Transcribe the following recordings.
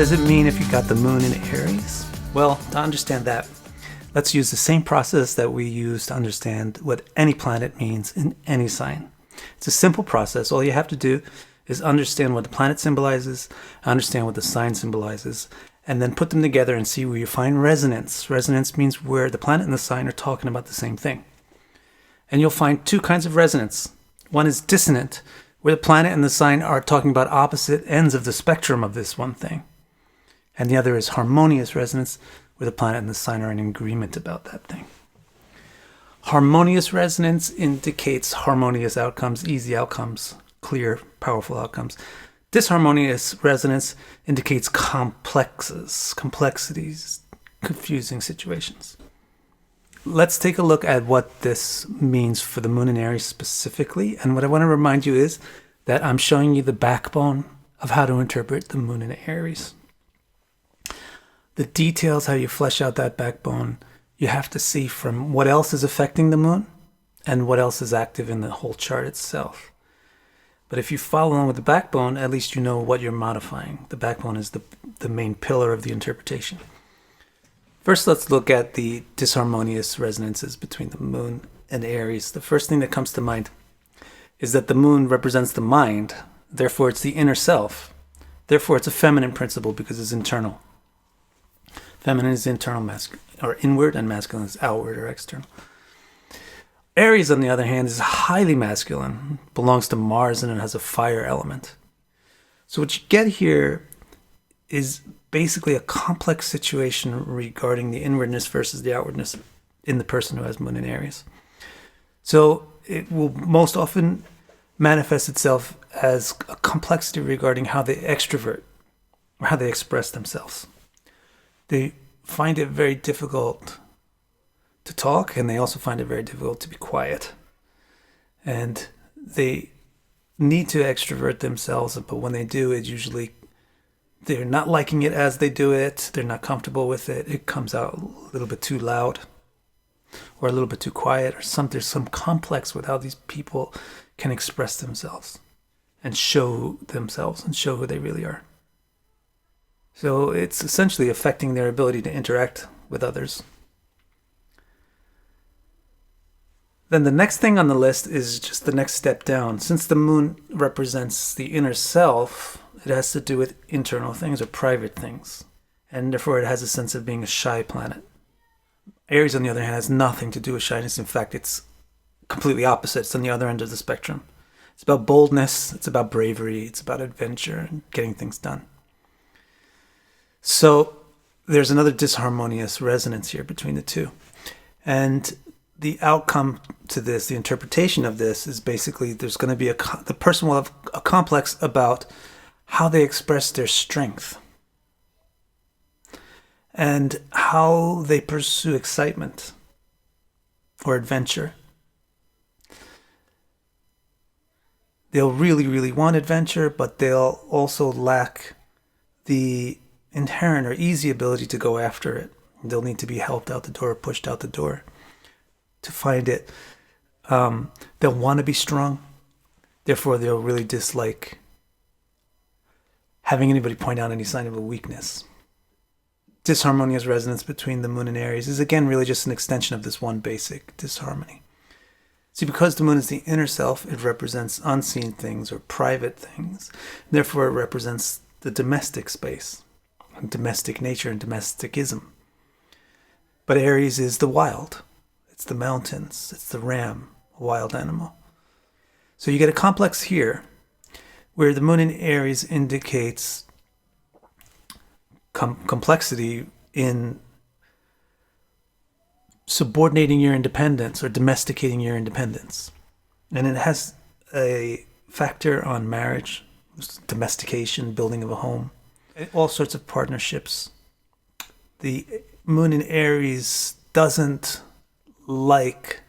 does it mean if you got the moon in Aries? Well, to understand that, let's use the same process that we use to understand what any planet means in any sign. It's a simple process. All you have to do is understand what the planet symbolizes, understand what the sign symbolizes, and then put them together and see where you find resonance. Resonance means where the planet and the sign are talking about the same thing. And you'll find two kinds of resonance. One is dissonant, where the planet and the sign are talking about opposite ends of the spectrum of this one thing. And the other is harmonious resonance, where the planet and the sign are in agreement about that thing. Harmonious resonance indicates harmonious outcomes, easy outcomes, clear, powerful outcomes. Disharmonious resonance indicates complexities, confusing situations. Let's take a look at what this means for the moon in Aries specifically. And what I want to remind you is that I'm showing you the backbone of how to interpret the moon in Aries. The details, how you flesh out that backbone, you have to see from what else is affecting the moon and what else is active in the whole chart itself. But if you follow along with the backbone, at least you know what you're modifying. The backbone is the main pillar of the interpretation. First, let's look at the disharmonious resonances between the moon and Aries. The first thing that comes to mind is that the moon represents the mind, therefore it's the inner self. Therefore it's a feminine principle because it's internal. Feminine is internal, or inward, and masculine is outward or external. Aries, on the other hand, is highly masculine, belongs to Mars, and it has a fire element. So what you get here is basically a complex situation regarding the inwardness versus the outwardness in the person who has moon in Aries. So it will most often manifest itself as a complexity regarding how they extrovert or how they express themselves. They find it very difficult to talk, and they also find it very difficult to be quiet. And they need to extrovert themselves, but when they do, it usually they're not liking it as they do it. They're not comfortable with it. It comes out a little bit too loud or a little bit too quiet, or there's some complex with how these people can express themselves and show themselves and show who they really are. So it's essentially affecting their ability to interact with others. Then the next thing on the list is just the next step down. Since the moon represents the inner self, it has to do with internal things or private things. And therefore it has a sense of being a shy planet. Aries, on the other hand, has nothing to do with shyness. In fact, it's completely opposite. It's on the other end of the spectrum. It's about boldness. It's about bravery. It's about adventure and getting things done. So there's another disharmonious resonance here between the two. And the outcome to this, the interpretation of this, is basically there's going to be the person will have a complex about how they express their strength and how they pursue excitement or adventure. They'll really, really want adventure, but they'll also lack the inherent or easy ability to go after it. They'll need to be helped out the door, pushed out the door to find it. They'll want to be strong. Therefore, they'll really dislike having anybody point out any sign of a weakness. Disharmonious resonance between the moon and Aries is again really just an extension of this one basic disharmony. See, because the moon is the inner self, it represents unseen things or private things. Therefore, it represents the domestic space, and domestic nature and domesticism. But Aries is the wild. It's the mountains. It's the ram, a wild animal. So you get a complex here where the moon in Aries indicates complexity in subordinating your independence or domesticating your independence. And it has a factor on marriage, domestication, building of a home, all sorts of partnerships. The moon in Aries doesn't like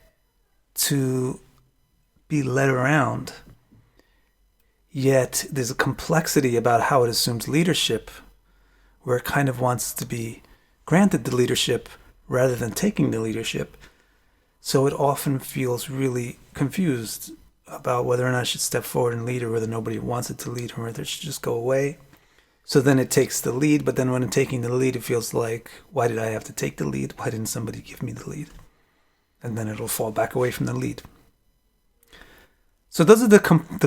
to be led around, yet there's a complexity about how it assumes leadership, where it kind of wants to be granted the leadership rather than taking the leadership. So it often feels really confused about whether or not it should step forward and lead, or whether nobody wants it to lead, or whether it should just go away. So then it takes the lead, but then when I'm taking the lead, it feels like, why did I have to take the lead? Why didn't somebody give me the lead? And then it'll fall back away from the lead. So those are the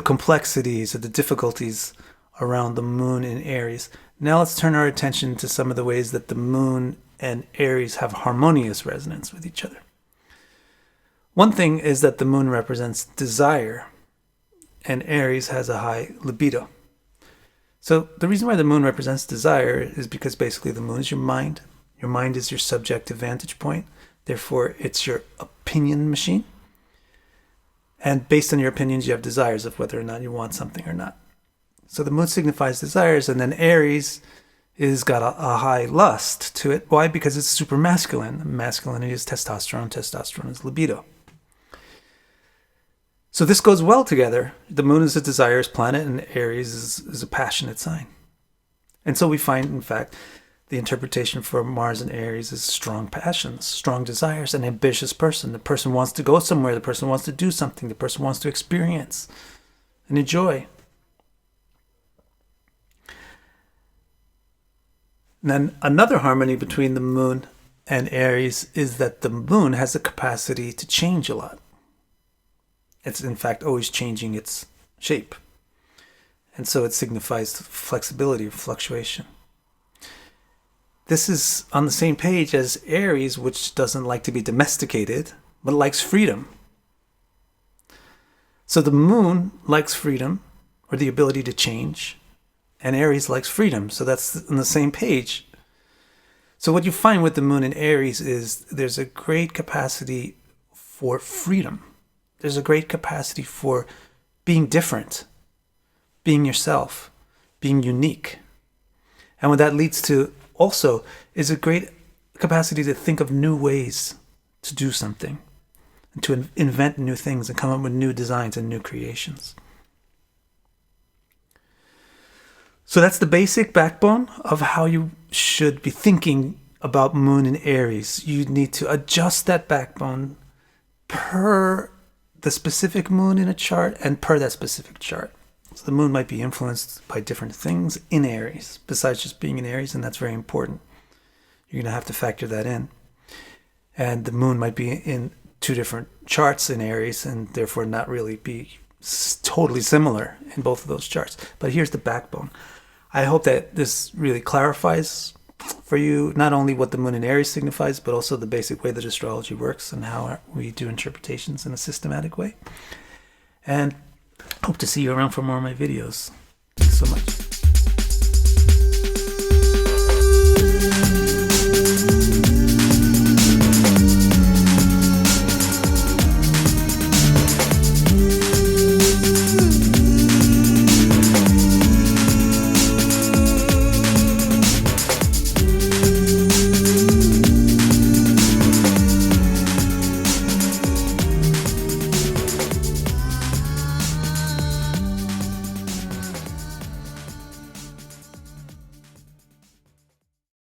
complexities or the difficulties around the moon in Aries. Now let's turn our attention to some of the ways that the moon and Aries have harmonious resonance with each other. One thing is that the moon represents desire, and Aries has a high libido. So the reason why the moon represents desire is because basically the moon is your mind. Your mind is your subjective vantage point. Therefore, it's your opinion machine. And based on your opinions, you have desires of whether or not you want something or not. So the moon signifies desires, and then Aries is got a high lust to it. Why? Because it's super masculine. Masculinity is testosterone. Testosterone is libido. So this goes well together. The moon is a desires planet, and Aries is a passionate sign. And so we find, in fact, the interpretation for Mars and Aries is strong passions, strong desires, an ambitious person. The person wants to go somewhere. The person wants to do something. The person wants to experience and enjoy. And then another harmony between the moon and Aries is that the moon has the capacity to change a lot. It's in fact always changing its shape. And so it signifies flexibility or fluctuation. This is on the same page as Aries, which doesn't like to be domesticated, but likes freedom. So the moon likes freedom, or the ability to change, and Aries likes freedom. So that's on the same page. So what you find with the moon in Aries is there's a great capacity for freedom. There's a great capacity for being different, being yourself, being unique. And what that leads to also is a great capacity to think of new ways to do something, and to invent new things and come up with new designs and new creations. So that's the basic backbone of how you should be thinking about moon in Aries. You need to adjust that backbone per the specific moon in a chart and per that specific chart. So the moon might be influenced by different things in Aries, besides just being in Aries, and that's very important. You're going to have to factor that in. And the moon might be in two different charts in Aries, and therefore not really be totally similar in both of those charts. But here's the backbone. I hope that this really clarifies for you not only what the moon in Aries signifies, but also the basic way that astrology works and how we do interpretations in a systematic way. And hope to see you around for more of my videos. Thanks so much.